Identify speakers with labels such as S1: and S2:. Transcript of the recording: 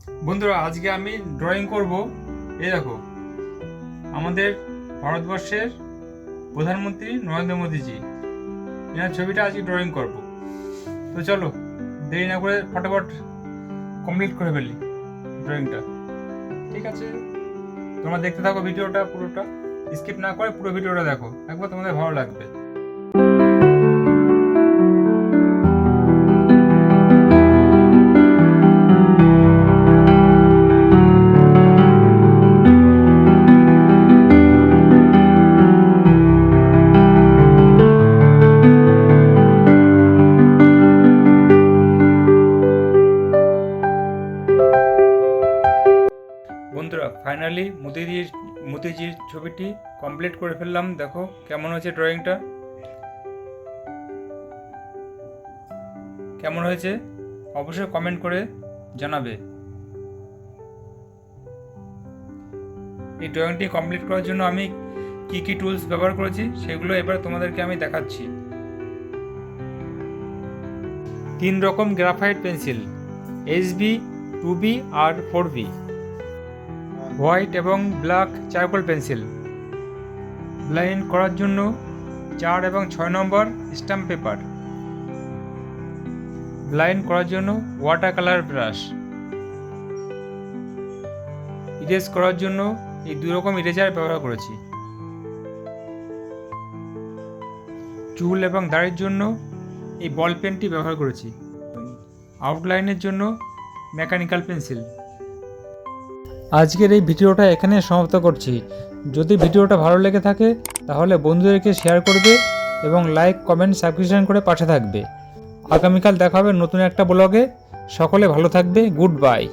S1: বন্ধুরা, আজকে আমি ড্রয়িং করব। এই দেখো, আমাদের ভারতবর্ষের প্রধানমন্ত্রী নরেন্দ্র মোদীজি, এনার ছবিটা আজকে ড্রয়িং করব। তো চলো, দেরি না করে ফটাফট কমপ্লিট করে ফেলি ড্রয়িংটা। ঠিক আছে, তোমরা দেখতে থাকো ভিডিওটা, পুরোটা স্কিপ না করে পুরো ভিডিওটা দেখো, একবার তোমাদের ভালো লাগবে। বন্ধুরা, ফাইনালি মোদিজির ছবিটি কমপ্লিট করে ফেললাম। দেখো কেমন হয়েছে ড্রয়িংটা, কেমন হয়েছে অবশ্যই কমেন্ট করে জানাবে। এই ড্রয়িংটি কমপ্লিট করার জন্য আমি কি কি টুলস ব্যবহার করেছি সেগুলো এবার তোমাদেরকে আমি দেখাচ্ছি। 3 রকম গ্রাফাইট পেন্সিল, HB, 2B আর 4B, হোয়াইট এবং ব্ল্যাক চারকোল পেন্সিল, ব্লাইন্ড করার জন্য 4 এবং 6 নম্বর স্ট্যাম্প পেপার, ব্লাইন্ড করার জন্য ওয়াটার কালার ব্রাশ, ইরেজ করার জন্য এই 2 রকম ইরেজার ব্যবহার করেছি, চুল এবং দাড়ির জন্য এই বল পেনটি ব্যবহার করেছি, আউটলাইনের জন্য মেকানিক্যাল পেন্সিল। আজকের এই ভিডিওটা এখানে সমাপ্ত করছি। যদি ভিডিওটা ভালো লেগে থাকে তাহলে বন্ধুদেরকে শেয়ার করবে এবং লাইক, কমেন্ট, সাবস্ক্রিপশন করে পাশে থাকবে। আগামীকাল দেখা হবে নতুন একটা ব্লগে। সকলে ভালো থাকবে। Good bye.